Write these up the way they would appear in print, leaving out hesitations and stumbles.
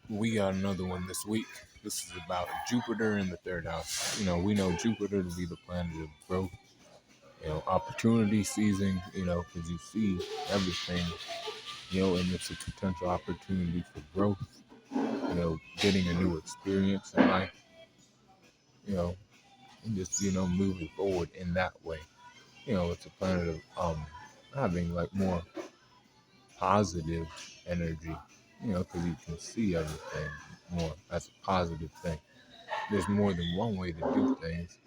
We got another one this week. This is about Jupiter in the third house. We know Jupiter to be the planet of growth, opportunity seizing, because you see everything, and it's a potential opportunity for growth, getting a new experience in life, you know, and just, moving forward in that way. It's a planet of having like more positive energy, because you can see everything more as a positive thing. There's more than one way to do things,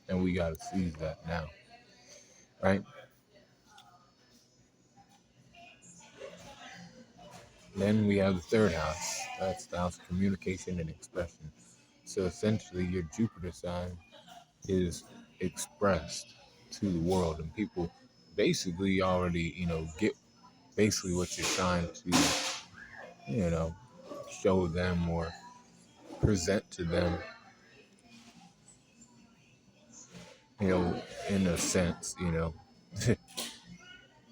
and we got to seize that now, right? Then we have the third house. That's the house of communication and expression. So essentially, your Jupiter sign is expressed to the world, and people basically already, get basically what you're trying to, you know, show them or present to them, you know, in a sense,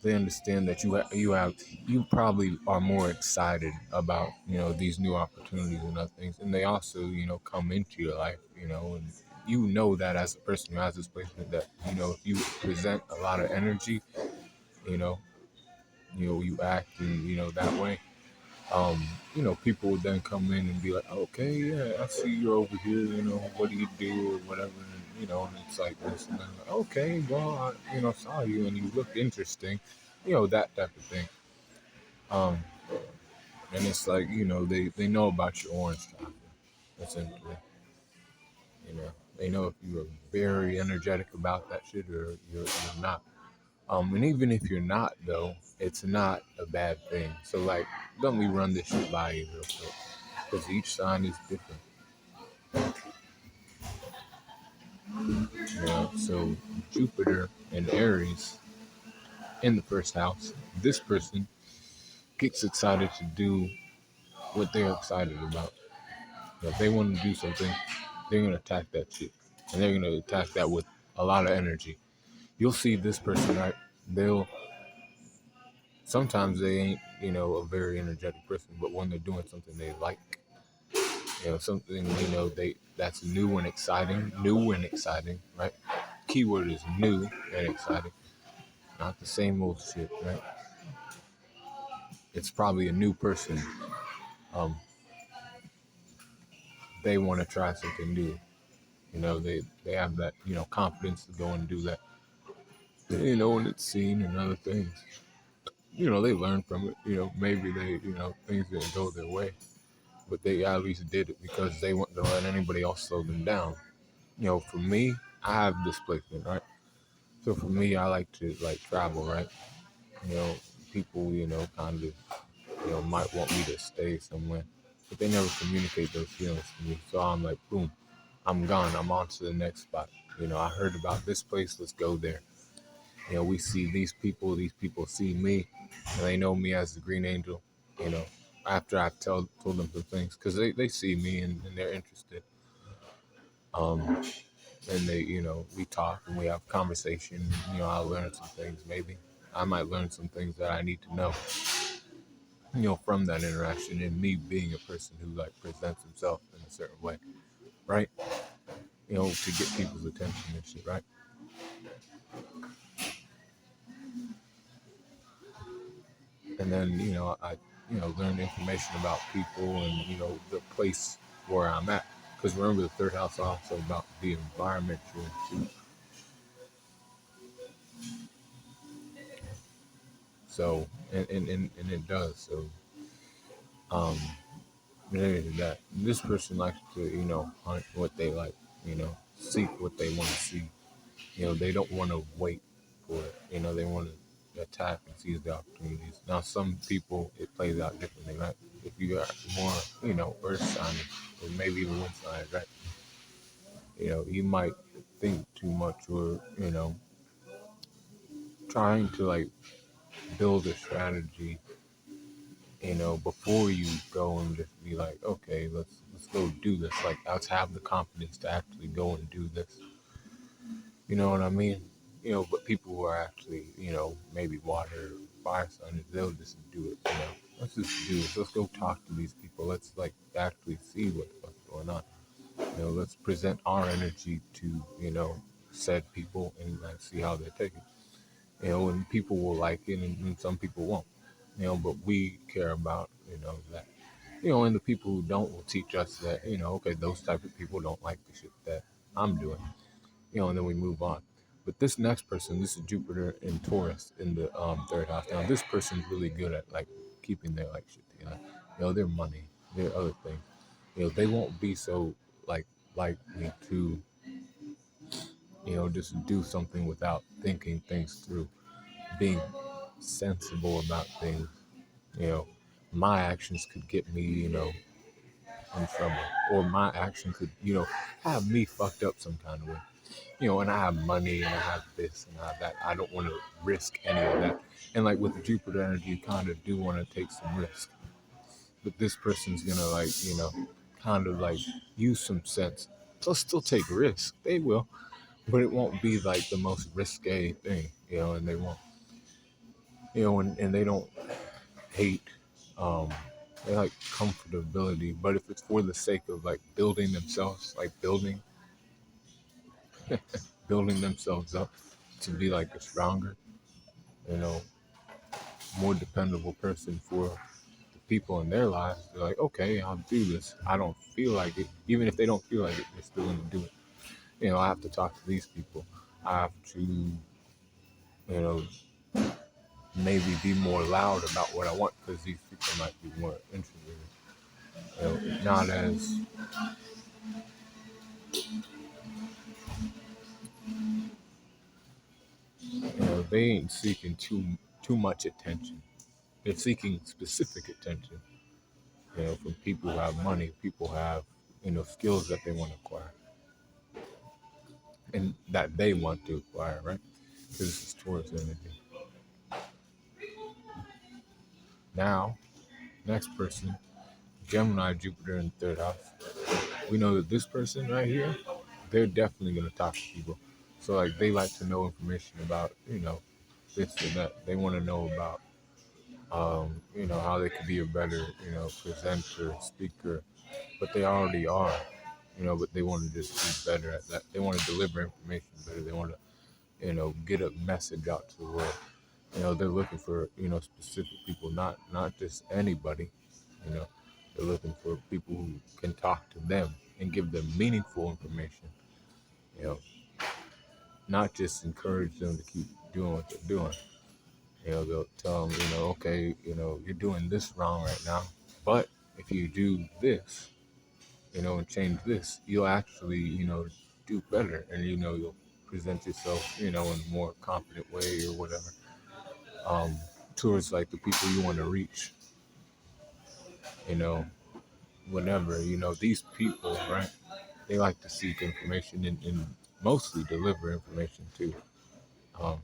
they understand that you probably are more excited about these new opportunities and other things, and they also come into your life, and that as a person who has this placement that if you present a lot of energy, you know you act in that way. People would then come in and be like, okay, yeah, I see you're over here, what do you do or whatever, and it's like this, and then like, okay, well, I saw you and you looked interesting, that type of thing. Um, and it's like, they know about your orange chakra, essentially, they know if you're very energetic about that shit or you're not. And even if you're not, though, it's not a bad thing. So, like, let me run this shit by you real quick, because each sign is different. So Jupiter and Aries in the first house, this person gets excited to do what they're excited about. If they want to do something, they're gonna attack that shit, and they're gonna attack that with a lot of energy. You'll see this person, right? They'll sometimes they ain't, a very energetic person, but when they're doing something they like, something, they that's new and exciting, right? Keyword is new and exciting, not the same old shit, right? It's probably a new person. Um, they want to try something new. They have that, confidence to go and do that. And it's seen and other things. They learn from it. Maybe they, things didn't go their way, but they at least did it because they want to let anybody else slow them down. For me, I have displacement, right? So for me, I like to like travel, right? You know, people, kind of, might want me to stay somewhere, but they never communicate those feelings to me. So I'm like, boom, I'm gone. I'm on to the next spot. I heard about this place. Let's go there. We see these people see me, and they know me as the Green Angel. You know, after I've told them some things, because they see me and they're interested. Um, and they, we talk and we have conversation. I learn some things. Maybe I might learn some things that I need to know. From that interaction and me being a person who like presents himself in a certain way, right? To get people's attention and shit, right? And then I learn information about people and the place where I'm at. Because remember, the third house is also about the environment you're in too. So and it does. So um, that this person likes to hunt what they like, seek what they want to see. They don't want to wait for it. They want to attack and seize the opportunities. Now, some people, it plays out differently, right? If you got more, earth sign, or maybe even wind sign, right? You might think too much or, trying to like build a strategy, before you go and just be like, okay, let's go do this. Like, let's have the confidence to actually go and do this. You know what I mean? But people who are actually, maybe water, fire signs, they'll just do it, Let's just do this. Let's go talk to these people. Let's like actually see what the fuck's going on. Let's present our energy to, said people and like see how they take it. And people will like it and some people won't. But we care about, that. And the people who don't will teach us that, okay, those type of people don't like the shit that I'm doing. And then we move on. But this next person, this is Jupiter in Taurus in the third house. Now this person's really good at like keeping their like shit together. Their money, their other things. They won't be so like likely to, just do something without thinking things through, being sensible about things. You know, my actions could get me, in trouble, or my action could, have me fucked up some kind of way. And I have money and I have this and I have that. I don't want to risk any of that. And like with the Jupiter energy, you kind of do want to take some risk. But this person's gonna like, kind of like use some sense. They'll still take risks. They will, but it won't be like the most risque thing, and they won't, and they don't hate, um, they like comfortability. But if it's for the sake of like building themselves, like building themselves up to be like a stronger, you know, more dependable person for the people in their lives. They're like, okay, I'll do this. I don't feel like it. Even if they don't feel like it, they're still going to do it. I have to talk to these people. I have to, know, maybe be more loud about what I want because these people might be more introverted. Not as, they ain't seeking too much attention. They're seeking specific attention, from people who have money, people who have, skills that they want to acquire and that they want to acquire, right? Because this is Taurus energy. Now, next person, Gemini, Jupiter in the third house. We know that this person right here, they're definitely going to talk to people. So, like, they like to know information about, this and that. They want to know about, how they could be a better, presenter, speaker, but they already are, but they want to just be better at that. They want to deliver information better. They want to, get a message out to the world. They're looking for, specific people, not just anybody. You know, they're looking for people who can talk to them and give them meaningful information. You know, not just encourage them to keep doing what they're doing. They'll tell them, okay, you're doing this wrong right now, but if you do this, and change this, you'll actually, do better, and you'll present yourself, in a more confident way or whatever, um, towards like the people you want to reach, you know, whenever, these people, right? They like to seek information and mostly deliver information too, um,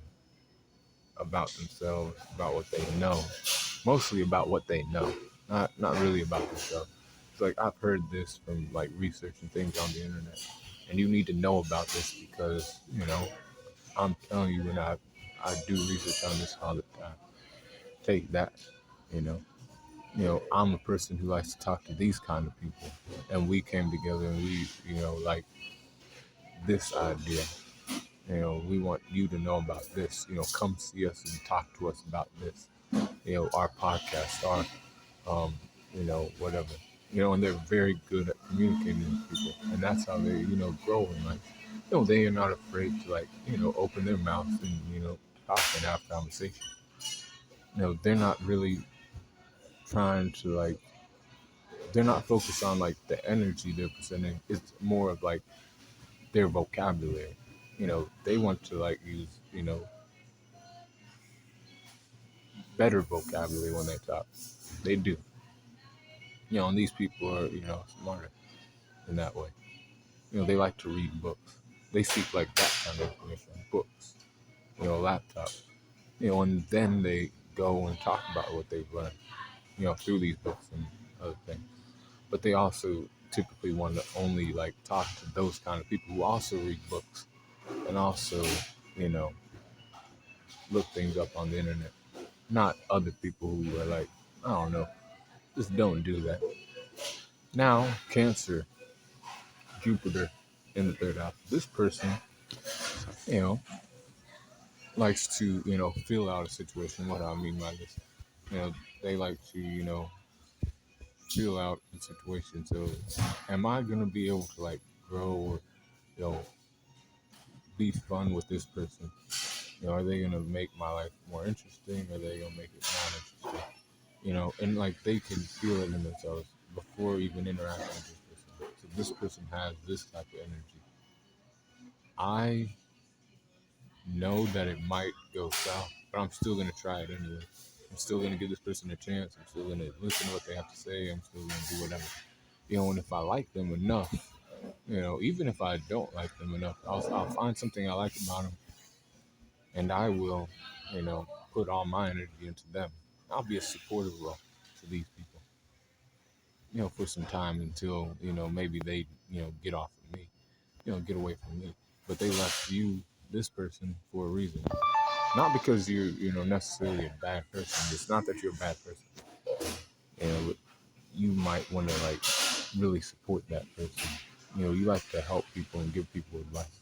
about themselves, about what they know, mostly about what they know, not really about themselves. It's like I've heard this from like researching things on the internet, and you need to know about this because I'm telling you, when I do research on this all the time. Take that, you know. I'm a person who likes to talk to these kind of people, and we came together and we, like this idea. We want you to know about this. Come see us and talk to us about this. Our podcast, our, whatever. And they're very good at communicating with people, and that's how they, grow in life. They are not afraid to like, open their mouth and, talk and have conversation. They're not really trying to like, they're not focused on like the energy they're presenting. It's more of like their vocabulary. They want to like use, better vocabulary when they talk. They do. And these people are, smarter in that way. They like to read books. They seek like that kind of information, books, laptop, and then they go and talk about what they've learned, through these books and other things. But they also typically want to only like talk to those kind of people who also read books and also, you know, look things up on the internet. Not other people who are like, I don't know. Just don't do that. Now, Cancer, Jupiter in the third house. This person, you know, likes to, feel out a situation. What do I mean by this? You know, they like to, feel out the situation. So, am I gonna be able to like grow or, you know, be fun with this person? Are they gonna make my life more interesting? Or are they gonna make it not interesting? And like they can feel it in themselves before even interacting with this person. So this person has this type of energy. I know that it might go south, but I'm still gonna try it anyway. I'm still gonna give this person a chance. I'm still gonna listen to what they have to say. I'm still gonna do whatever. And if I like them enough, even if I don't like them enough, I'll find something I like about them, and I will, put all my energy into them. I'll be a supportive role to these people, for some time until maybe they get off of me, get away from me. But they left you, this person, for a reason. Not because you're, necessarily a bad person. It's not that you're a bad person. But you might want to like really support that person. You like to help people and give people advice.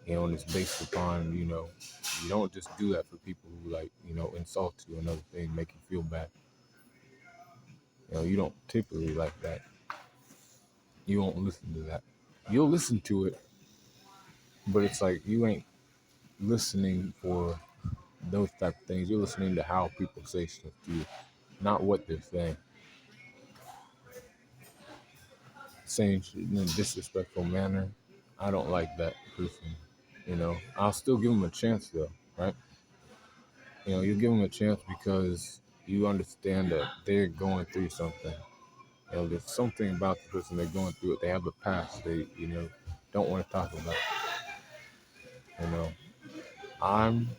And it's based upon, you don't just do that for people who like, insult you, another thing, make you feel bad. You don't typically like that. You won't listen to that. You'll listen to it, but it's like you ain't listening for those type of things. You're listening to how people say stuff to you, not what they're saying. Saying shit in a disrespectful manner, I don't like that person. I'll still give them a chance though, right? You give them a chance because you understand that they're going through something. There's something about the person they're going through it. They have a past they, don't want to talk about. You know, I'm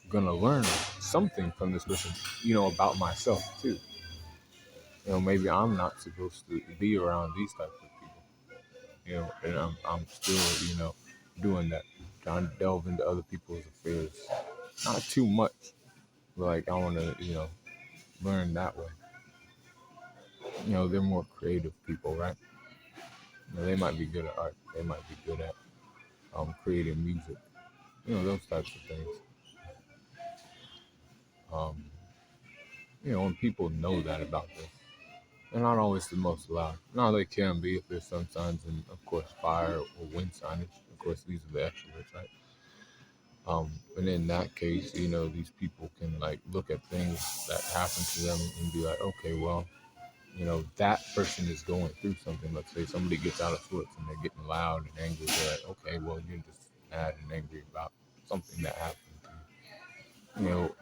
gonna learn something from this person, about myself too. Maybe I'm not supposed to be around these types of people. And I'm still, doing that, trying to delve into other people's affairs. Not too much, but like I want to, learn that way. They're more creative people, right? They might be good at art. They might be good at creating music. Those types of things. Um, and people know that about them. They're not always the most loud. No, they can be if there's sun signs and, of course, fire or wind signage. Of course, these are the extroverts, right? And in that case, these people can like look at things that happen to them and be like, okay, well, that person is going through something. Let's say somebody gets out of sorts and they're getting loud and angry. They're like, okay, well, you're just mad and angry about something that happened to you.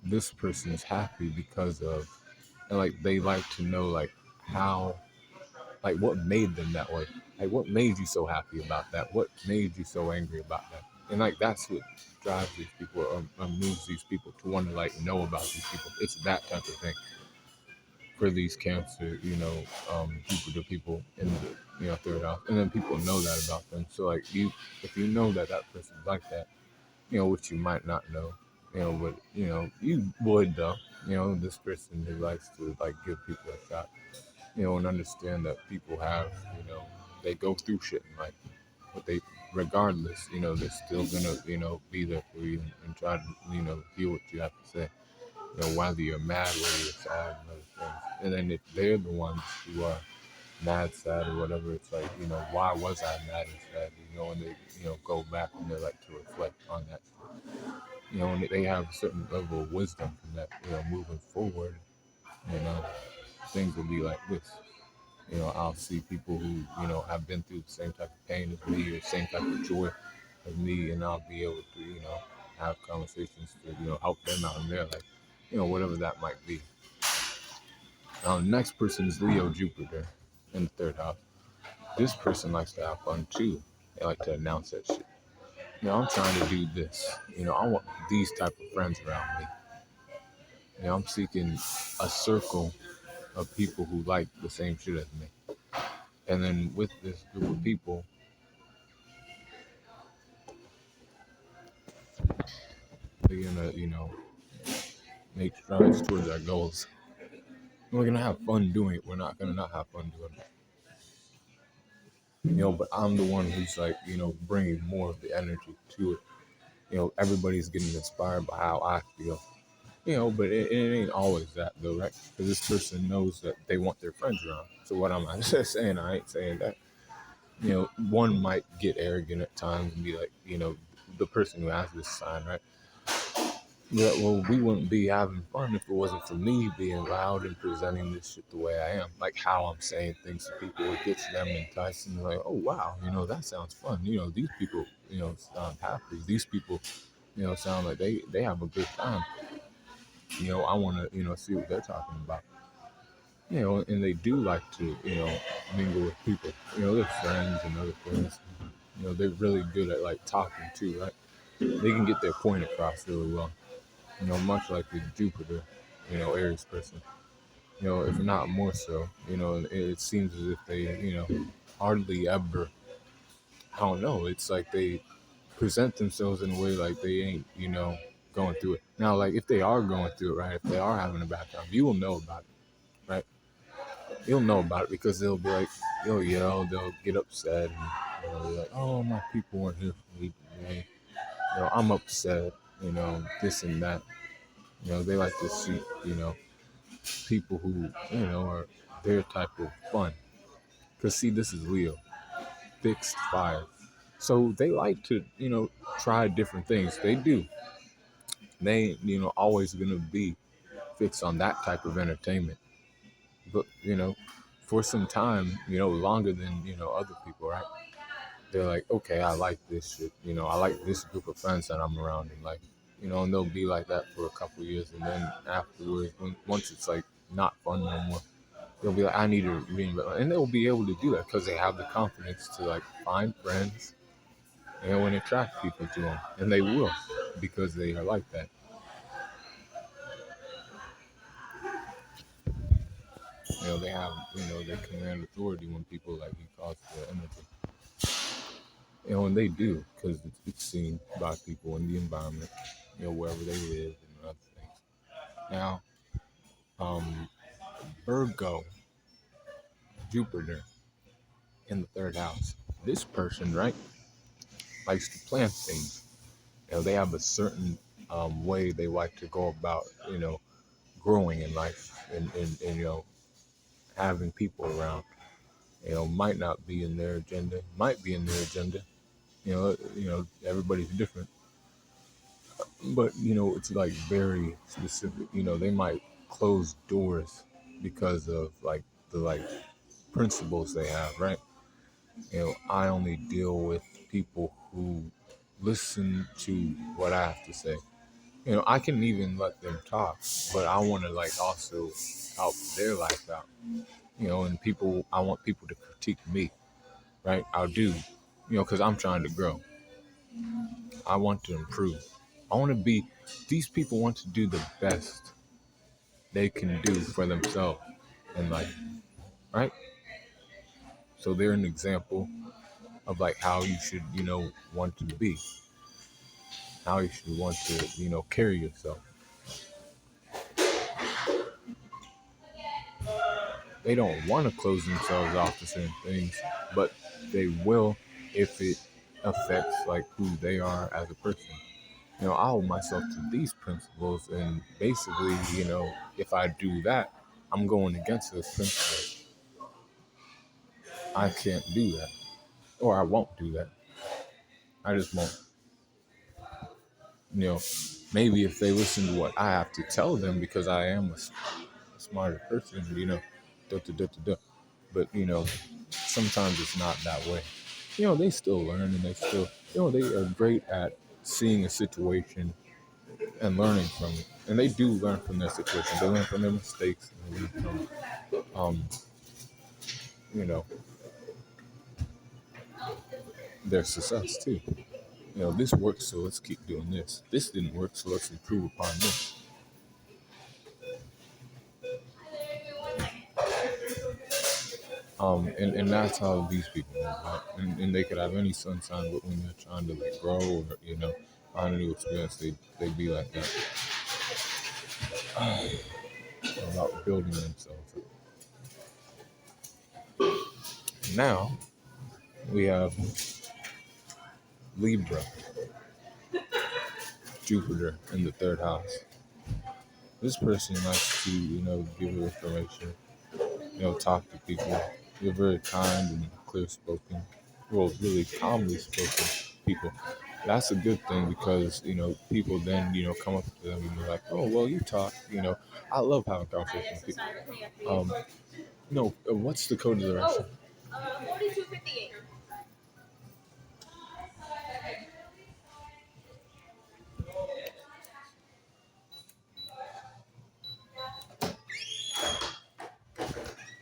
This person is happy because of, and like they like to know like how, like what made them that way. Like what made you so happy about that? What made you so angry about that? And like that's what drives these people or moves these people to want to like know about these people. It's that type of thing for these Cancer, people to people in the third house, and then people know that about them. So like if you know that that person's like that, which you might not know, but you would though. This person who likes to like give people a shot, and understand that people have, they go through shit in life, but they, regardless, they're still gonna, be there for you and try to, hear what you have to say. Whether you're mad, whether you're sad, and other things. And then if they're the ones who are mad, sad, or whatever, it's like, why was I mad and sad? And they, go back and they like to reflect on that. And they have a certain level of wisdom from that, moving forward, you know, things will be like this. I'll see people who, have been through the same type of pain as me or same type of joy as me, and I'll be able to, have conversations to, help them out in their life, whatever that might be. Next person is Leo Jupiter in the third house. This person likes to have fun too. They like to announce that shit. I'm trying to do this. I want these type of friends around me. I'm seeking a circle of people who like the same shit as me. And then with this group of people, they're gonna, make strides towards our goals. We're gonna have fun doing it. We're not gonna not have fun doing it. But I'm the one who's like, bringing more of the energy to it. Everybody's getting inspired by how I feel. But it ain't always that though, right? Because this person knows that they want their friends around. So what am I saying? I ain't saying that. One might get arrogant at times and be like, the person who has this sign, right? Yeah, well, we wouldn't be having fun if it wasn't for me being loud and presenting this shit the way I am. Like how I'm saying things to people, it gets them enticed and like, oh wow, that sounds fun. These people, sound happy. These people, sound like they have a good time. I want to, see what they're talking about. And they do like to, mingle with people. Their friends and other things. They're really good at like talking too, right? They can get their point across really well. Much like the Jupiter, Aries person. If not more so, it seems as if they, hardly ever, I don't know, it's like they present themselves in a way like they ain't, going through it. Now, like if they are going through it, right, if they are having a bad time, you will know about it, right? You'll know about it because they'll be like, they'll yell, they'll get upset, and be like, oh, my people weren't here for me today. I'm upset, this and that. They like to see, people who, are their type of fun. Because, see, this is Leo, fixed fire. So they like to, try different things. They do. They ain't, always going to be fixed on that type of entertainment. But, for some time, longer than, other people, right? They're like, okay, I like this shit. I like this group of friends that I'm around. And, like, and they'll be like that for a couple of years. And then afterwards, once it's, like, not fun no more, they'll be like, I need to reinvent. And they'll be able to do that because they have the confidence to like find friends and attract people to them. And they will because they are like that. They have, they command authority when people like he calls the energy. And they do because it's seen by people in the environment, wherever they live and other things. Now, um, Virgo, Jupiter in the third house. This person, right, likes to plant things. They have a certain way they like to go about, growing in life and having people around. Might not be in their agenda, might be in their agenda. Everybody's different, but it's like very specific. They might close doors because of like the like principles they have, right? I only deal with people who listen to what I have to say. I can even let them talk, but I want to like also help their life out. And I want people to critique me, right? I'll do, because I'm trying to grow. I want to improve. I want to be, these people want to do the best they can do for themselves in life, right? So they're an example of like how you should, want to be, how you should want to, carry yourself. They don't want to close themselves off to certain things, but they will if it affects like who they are as a person. I hold myself to these principles, and basically, if I do that, I'm going against those principles. I can't do that, or I won't do that. I just won't. You know, Maybe if they listen to what I have to tell them, because I am a smarter person, da da da da da. But sometimes it's not that way. They still learn, and they still, they are great at seeing a situation and learning from it. And they do learn from their situation. They learn from their mistakes, and they learn from, you know, their success too. This works, so let's keep doing this. This didn't work, so let's improve upon this. And that's how these people move, right? And they could have any sun sign, but when they're trying to like grow or find a new experience, they be like that. about building themselves up. Now we have Libra, Jupiter in the third house. This person likes to, give information, talk to people. You're very kind and clear spoken. Well, really calmly spoken people. That's a good thing because, people then, come up to them and be like, oh, well, you talk, I love having conversations with people. No, what's the code of the restaurant? 4258.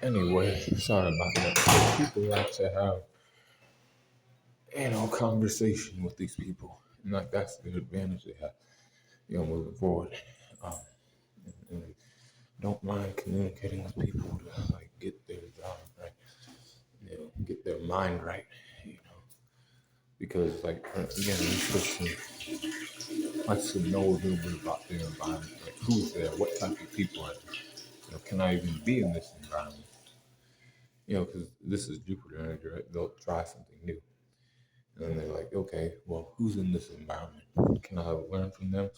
Anyway, sorry about that. So people like to have, conversation with these people. And like that's the advantage they have, moving forward. Um, and they don't mind communicating with people to like get their job right, get their mind right, because like again, this person likes to know a little bit about their environment, like who's there, what type of people are there. Can I even be in this environment? Because this is Jupiter energy, right? They'll try something new. And then they're like, okay, well, who's in this environment? Can I learn from them?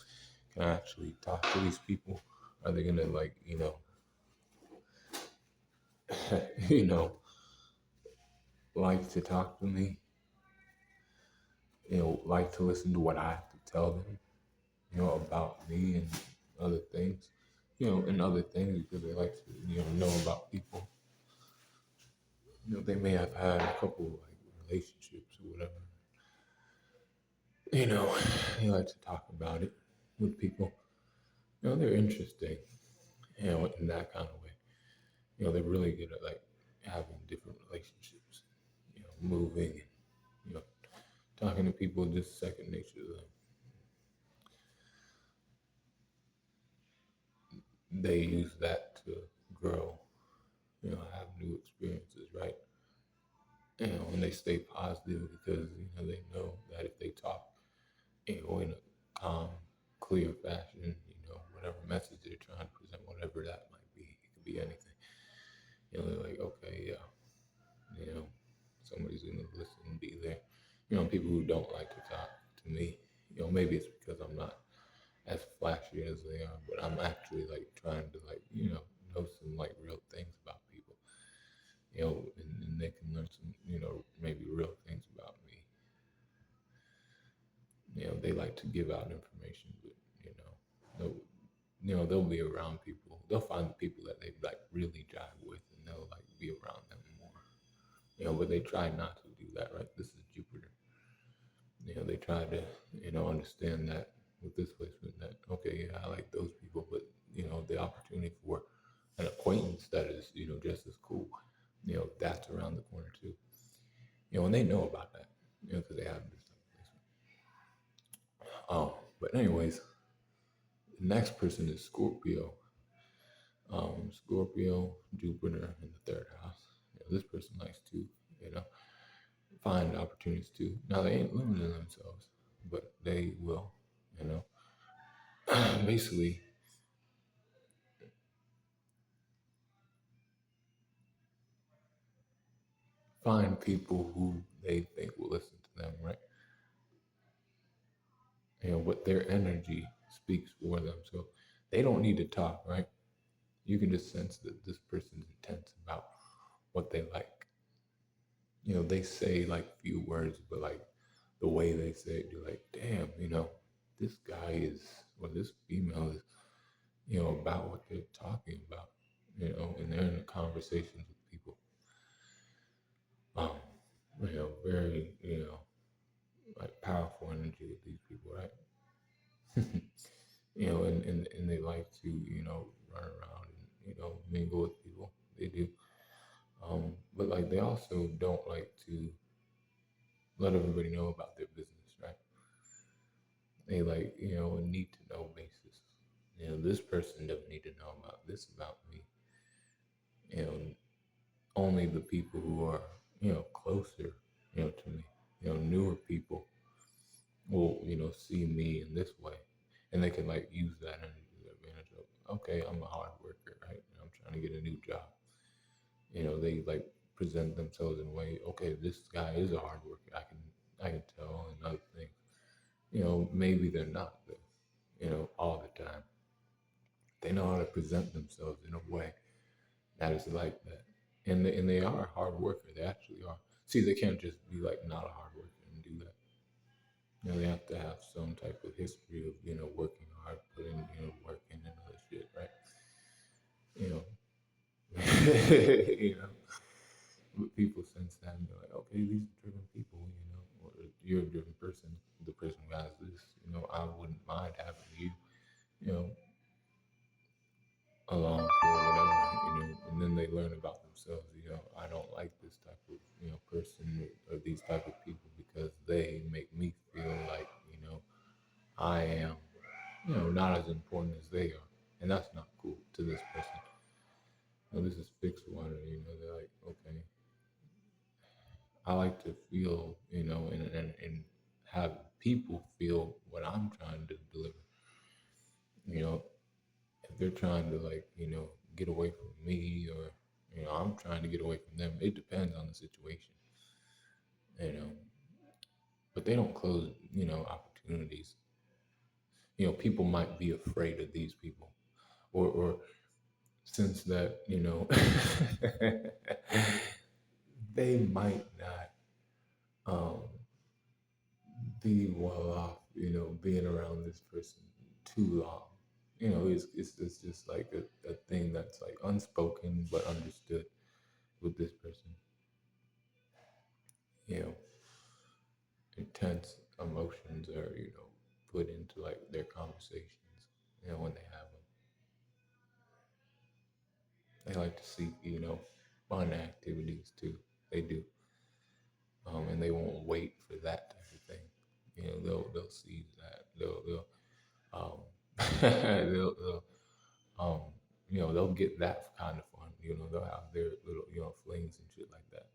Can I actually talk to these people? Are they gonna like, you know, like to talk to me? Like to listen to what I have to tell them, about me and other things, and other things because they like to, know about people. They may have had a couple like relationships or whatever. They like to talk about it with people. They're interesting, in that kind of way. They're really good at like having different relationships, moving, you know, talking to people just second nature to them. They use that to grow, have new experiences, right? And they stay positive because, they know that if they talk, in a calm, clear fashion, whatever message they're trying to present, whatever that might be, it could be anything. They're like, okay, yeah, you know, somebody's gonna listen and be there. People who don't like to talk to me, maybe it's because I'm not as flashy as they are, but I'm actually like trying to like, know some like real things about people, and they can learn some, maybe real things about me. They like to give out information, but they'll, they'll be around people. They'll find the people that they like really jive with, and they'll like be around them more. But they try not to do that, right? This is Jupiter. They try to, understand that with this placement that, okay, yeah, I like those people, but, the opportunity for an acquaintance that is, just as cool, that's around the corner too. And they know about that, because they have this type of placement. But anyways, the next person is Scorpio. Scorpio, Jupiter in the third house. This person likes to, find opportunities too. Now they ain't limiting themselves, but they will, you know. Basically find people who they think will listen to them, right? What their energy speaks for them. So they don't need to talk, right? You can just sense that this person's intense about what they like. They say like few words, but like the way they say it, you're like, damn, this guy is, or this female is, about what they're talking about, and they're in conversations with people. Um, very, like powerful energy with these people, right? And they like to, run around and, mingle with people. They do. But like they also don't like to let everybody know about their business, right? They like, a need to know basis. This person doesn't need to know about this about me. You know, only the people who are, closer, to me, newer people will, see me in this way. And they can like use that energy to their advantage of. okay, I'm a hard worker, right? And I'm trying to get a new job. They like present themselves in a way, okay, this guy is a hard worker. I can tell, and other things. Maybe they're not though, all the time. They know how to present themselves in a way that is like that. And they are a hard worker. They actually are. See, they can't just be like not a hard worker and do that. They have to have some type of history of, working hard, putting, working and other shit, right? You know, you know, but people sense that and they're like, okay, these are driven people, or you're a driven person. The person who has this, I wouldn't mind having you, you know, along for whatever, and then they learn about themselves. I don't like this type of, person or these type of people because they make me feel like, I am, not as important as they are. And that's not cool to this person. This is fixed water, they're like, okay, I like to feel, and have people feel what I'm trying to deliver. You know, if they're trying to like, get away from me or, I'm trying to get away from them, it depends on the situation, you know, but they don't close, opportunities. People might be afraid of these people or sense that, they might not um, be well off, being around this person too long. It's just like a thing that's like unspoken but understood with this person. You know, intense emotions are, put into like their conversations, when they have them. They like to seek, fun activities too. They do. And they won't wait for that type of thing. They'll seize that. They'll they'll um, they'll get that kind of fun. They'll have their little, flings and shit like that.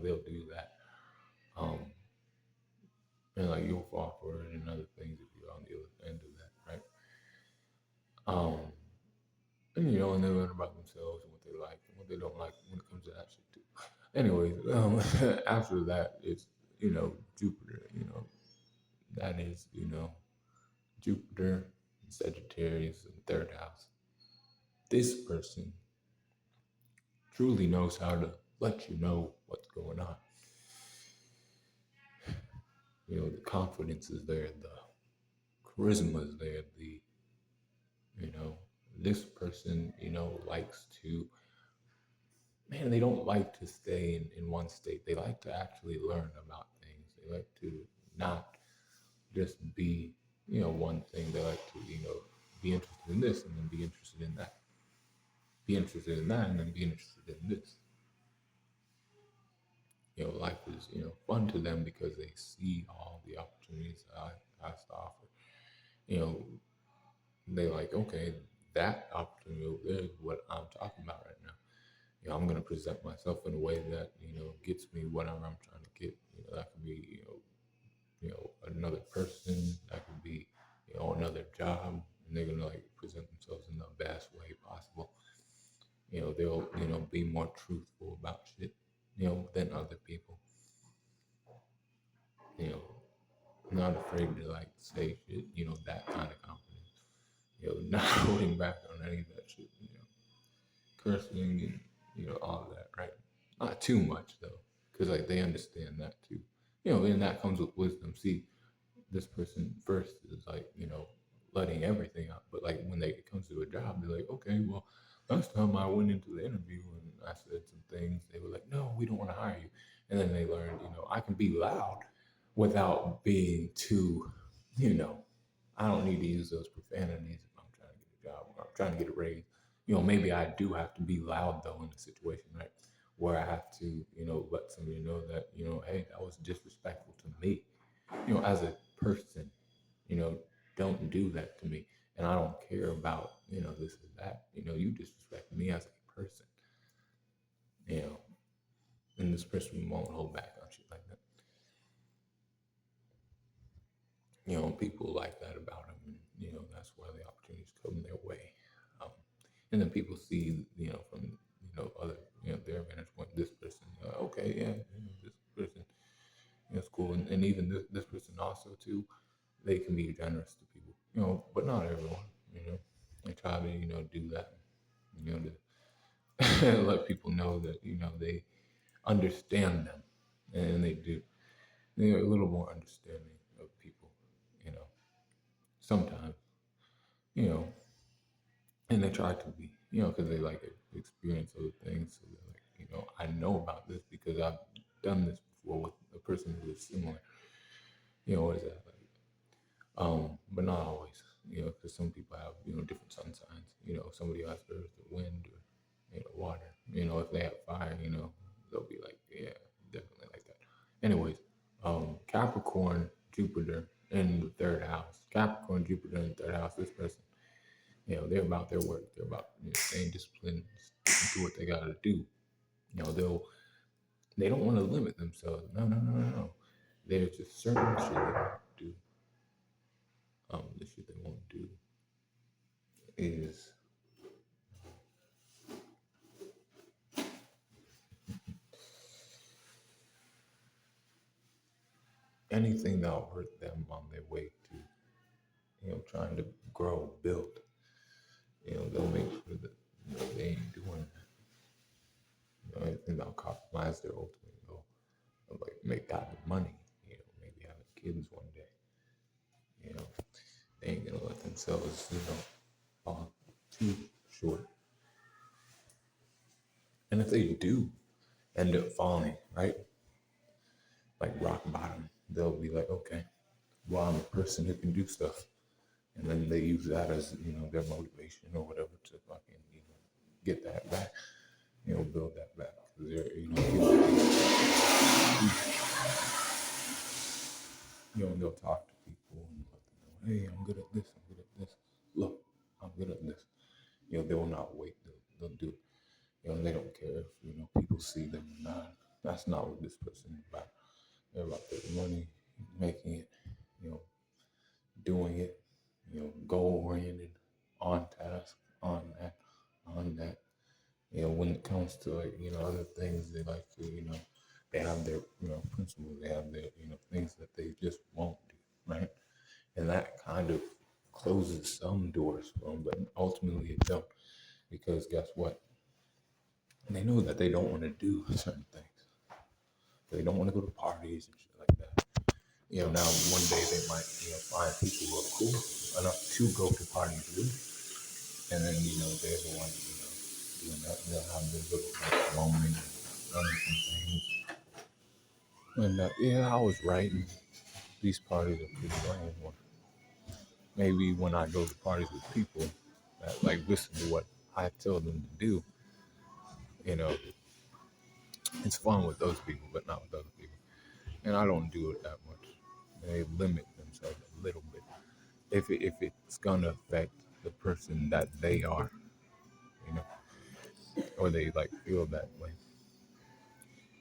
They'll do that. Um, and like you'll fall for it and other things if you're on the other end of that, right? Um, and they learn about themselves and what they like and what they don't like when it comes to that shit too. Anyways, after that, it's Jupiter. That is Jupiter, Sagittarius, and third house. This person truly knows how to let you know what's going on. The confidence is there, the charisma is there, you know, this person, likes to, man, they don't like to stay in one state. They like to actually learn about things. They like to not just be, one thing. They like to, be interested in this and then be interested in that. Be interested in that and then be interested in this. Life is, fun to them because they see all the opportunities that I have to offer. You know, they like, okay, that opportunity over there is what I'm talking about right now. I'm going to present myself in a way that, gets me whatever I'm trying to get. That could be, another person, that could be, another job, and they're going to like present themselves in the best way possible. They'll, be more truthful about shit, than other people. You know, not afraid to like say shit, that kind of confidence. Not holding back on any of that shit, cursing and, all of that, right? Not too much though, because like they understand that too. And that comes with wisdom. See, this person first is like, letting everything out. But like when it comes to a job, they're like, okay, well, last time I went into the interview and I said some things, they were like, no, we don't want to hire you. And then they learned, I can be loud without being too, you know, I don't need to use those profanities if I'm trying to get a job or I'm trying to get a raise. Maybe I do have to be loud though in a situation, right? Where I have to, let somebody know that, hey, that was disrespectful to me, as a person, you know, don't do that to me. And I don't care about, this and that. You disrespect me as a person, you know, and this person won't hold back on shit like that. People like that about them. And, that's where the opportunities come their way. And then people see, from other, their vantage point, this person, okay, yeah, this person, it's cool, and even this person also too, they can be generous to people, but not everyone, they try to, do that, to let people know that, they understand them, and they do. They're a little more understanding of people, you know, sometimes, you know, and they try to be, because they like experience other things. So they're like, I know about this because I've done this before with a person who is similar. What is that? Like, but not always, because some people have, different sun signs. Somebody has earth or wind or, water. If they have fire, they'll be like, yeah, definitely like that. Anyways, Capricorn, Jupiter in the third house. Capricorn, Jupiter in the third house. This person, they're about their work. They're about, staying disciplined, sticking to what they got to do. They don't want to limit themselves. No, no, no, no, no. There's just certain shit they won't do. The shit they won't do is anything that'll hurt them on their way to, trying to grow, build. They'll make sure that, they ain't doing that. Anything that'll compromise their ultimate goal. Like make that money, maybe having kids one day. They ain't gonna let themselves, fall too short. And if they do end up falling, right, like rock bottom, they'll be like, okay, well, I'm a person who can do stuff. And then they use that as, their motivation or whatever to fucking, get that back, build that back. Because they're, they'll talk to people and let them know, hey, I'm good at this, I'm good at this. Look, I'm good at this. They will not wait. They'll do it. They don't care if, people see them or not. That's not what this person is about. They're about their money, making it, you know, doing it, goal oriented, on task, on that. When it comes to like, other things they like to, they have their, principles, they have their, things that they just won't do, right? And that kind of closes some doors for them, but ultimately it don't, because guess what? They know that they don't want to do certain things. They don't want to go to parties and shit like that. Now one day they might, find people who are cool enough to go to parties with, and then, they're the one, doing that. They'll have their little like, moment and running some things. And yeah, I was right. And these parties are pretty lame. Or maybe when I go to parties with people that like listen to what I tell them to do, you know, it's fun with those people, but not with other people. And I don't do it that much. They limit themselves a little bit. If it's gonna affect the person that they are, you know, or they like feel that way.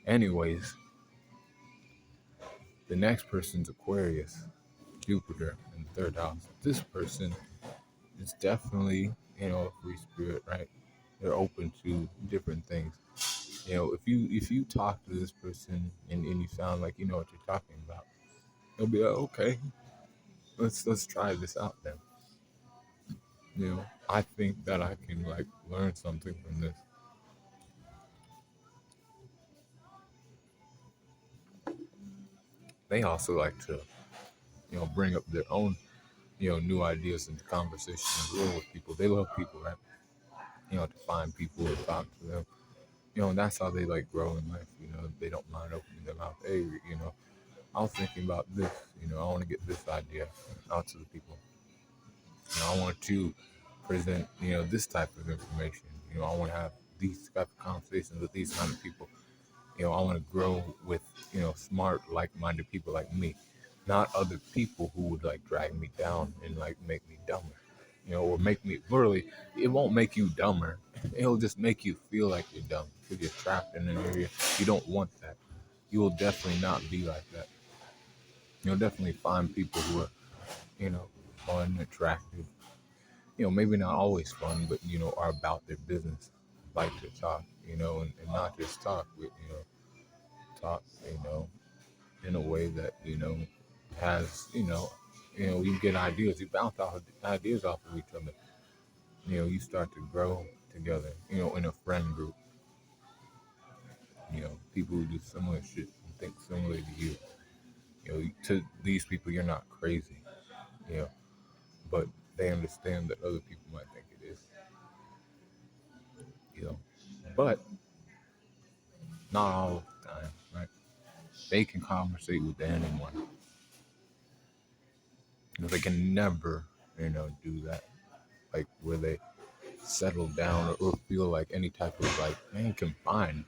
Anyways, the next person's Aquarius, Jupiter in the third house. This person is definitely, a free spirit, right? They're open to different things. If you talk to this person and you sound like you know what you're talking about, they'll be like, okay, let's try this out then. I think that I can like learn something from this. They also like to, bring up their own, new ideas into conversation as well with people. They love people, right? To find people and talk to them. And that's how they like grow in life. They don't mind opening their mouth. Hey, I was thinking about this. I want to get this idea out to the people. I want to present, this type of information. I want to have these type of conversations with these kind of people. I want to grow with, smart, like-minded people like me, not other people who would like drag me down and like make me dumber, or make me literally. It won't make you dumber. It'll just make you feel like you're dumb because you're trapped in an area. You don't want that. You will definitely not be like that. You'll definitely find people who are, fun, attractive, maybe not always fun, but are about their business, like to talk, and not just talk, but talk, in a way that has you get ideas, you bounce off ideas off of each other. You start to grow together. In a friend group. People who do similar shit and think similarly to you. To these people, you're not crazy. You know, but they understand that other people might think it is. You know, but not all the time, right? They can conversate with anyone. They can never, do that. Like where they settle down or feel like any type of like man confined.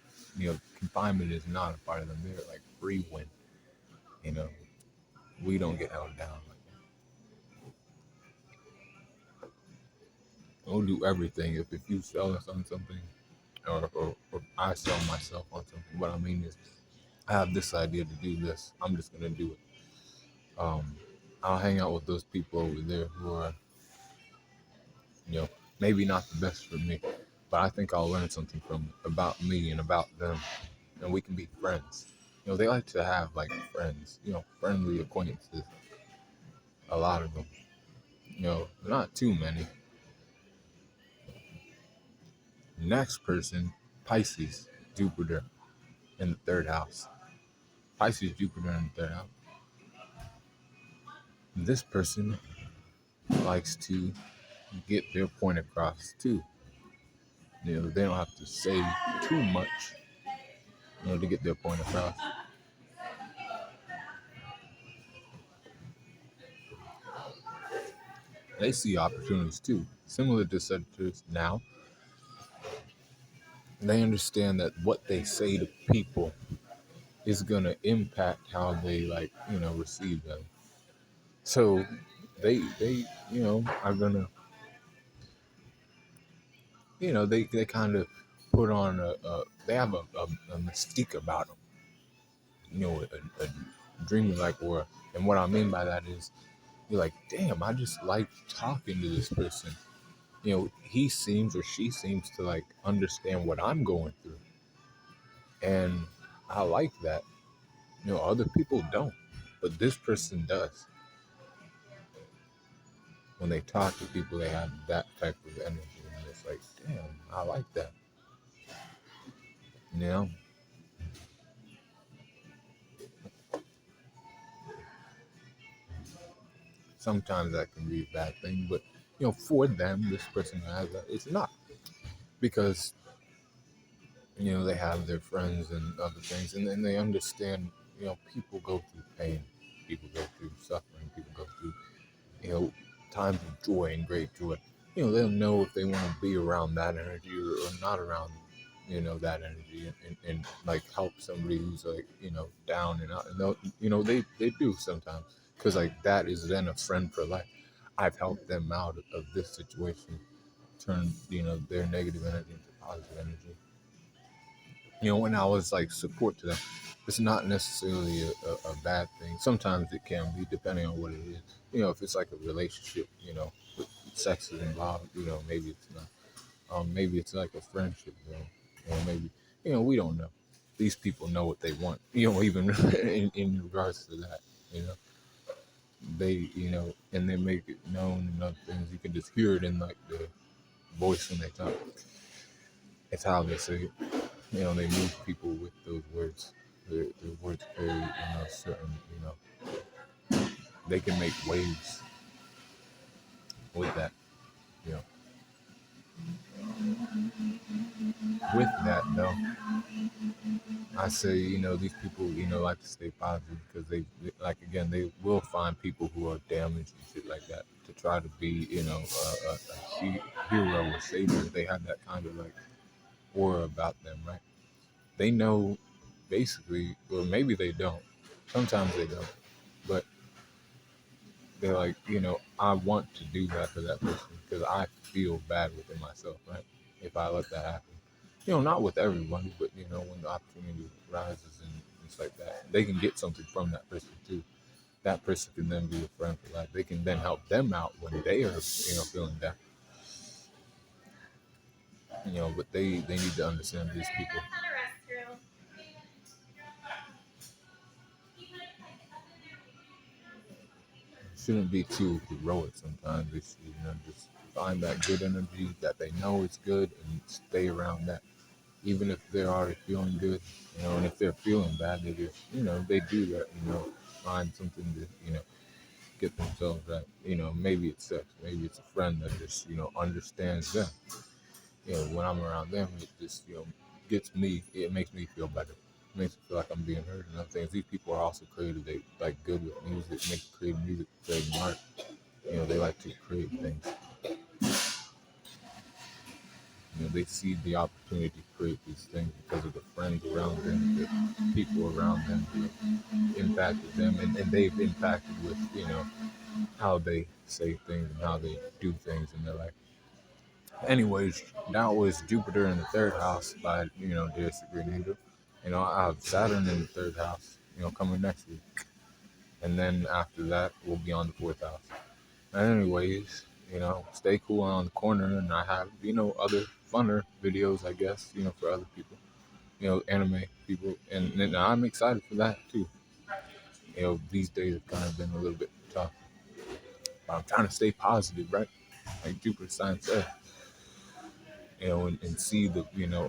Confinement is not a part of them. They're like free when. You know, we don't get held down like that. We'll do everything. If you sell us on something, or I sell myself on something, what I mean is, I have this idea to do this. I'm just gonna do it. Um, I'll hang out with those people over there who are, you know, maybe not the best for me, but I think I'll learn something from about me and about them, and we can be friends. They like to have like friends, friendly acquaintances. A lot of them, not too many. Next person, Pisces, Jupiter in the third house. Pisces, Jupiter in the third house. This person likes to get their point across too. They don't have to say too much, to get their point across. They see opportunities too, similar to Sagittarius. Now they understand that what they say to people is gonna impact how they receive them. So they are gonna they kind of put on they have a mystique about them, a dreamy-like aura. And what I mean by that is, you're like, damn, I just like talking to this person. He seems or she seems to like understand what I'm going through. And I like that. Other people don't, but this person does. When they talk to people, they have that type of energy. And it's like, damn, I like that. You know? Sometimes that can be a bad thing, but for them, this person who has that, it's not, because they have their friends and other things, and then they understand. People go through pain, people go through suffering, people go through times of joy and great joy. They'll know if they want to be around that energy, or not around that energy, and like help somebody who's like down and out. And they do sometimes, because like that is then a friend for life. I've helped them out of this situation, turn their negative energy into positive energy. When I was like support to them, it's not necessarily a bad thing. Sometimes it can be, depending on what it is. If it's like a relationship, with sex is involved, maybe it's not. Maybe it's like a friendship, maybe, we don't know. These people know what they want, even in regards to that, you know, they, and they make it known and other things. You can just hear it in like the voice when they talk. It's how they say it. They move people with those words. Their words carry, certain, they can make waves with that. You know, with that though, I say, these people, like to stay positive, because like, again, they will find people who are damaged and shit like that to try to be, a hero or savior. They have that kind of like aura about them, right? They know, basically, or maybe they don't. Sometimes they don't, but they're like, I want to do that for that person because I feel bad within myself, right? If I let that happen. Not with everybody, but when the opportunity rises and it's like that, they can get something from that person too. That person can then be a friend for life. They can then help them out when they are, feeling down. But they need to understand these people shouldn't be too heroic sometimes. They should, just find that good energy that they know is good and stay around that. Even if they're already feeling good, and if they're feeling bad, they just, they do that, find something to, get themselves right. Maybe it's sex, maybe it's a friend that just, understands them. When I'm around them, it just, it makes me feel better. It makes me feel like I'm being heard and other things. These people are also creative. They like good with music, make creative music, creating art. They like to create things. They see the opportunity to create these things because of the friends around them, the people around them who have impacted them, and they've impacted with, how they say things and how they do things in their life. Anyways, that was Jupiter in the third house by, Dear Secret Angel. I have Saturn in the third house, coming next week. And then after that, we'll be on the fourth house. And anyways, stay cool on the corner. And I have, other funner videos, I guess, for other people, anime people. And I'm excited for that too. These days have kind of been a little bit tough. But I'm trying to stay positive, right? Like Jupiter sign said, and see the,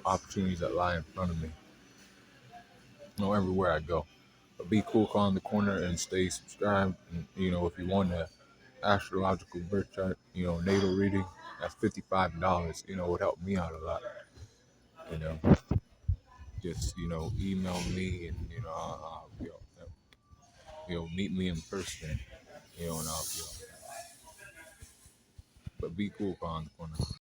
opportunities that lie in front of me, everywhere I go. But be cool, call in the corner, and stay subscribed. And, if you want an astrological birth chart, natal reading, that's $55. Would help me out a lot. You know, just email me, and meet me in person. And I'll, but be cool, call in the corner.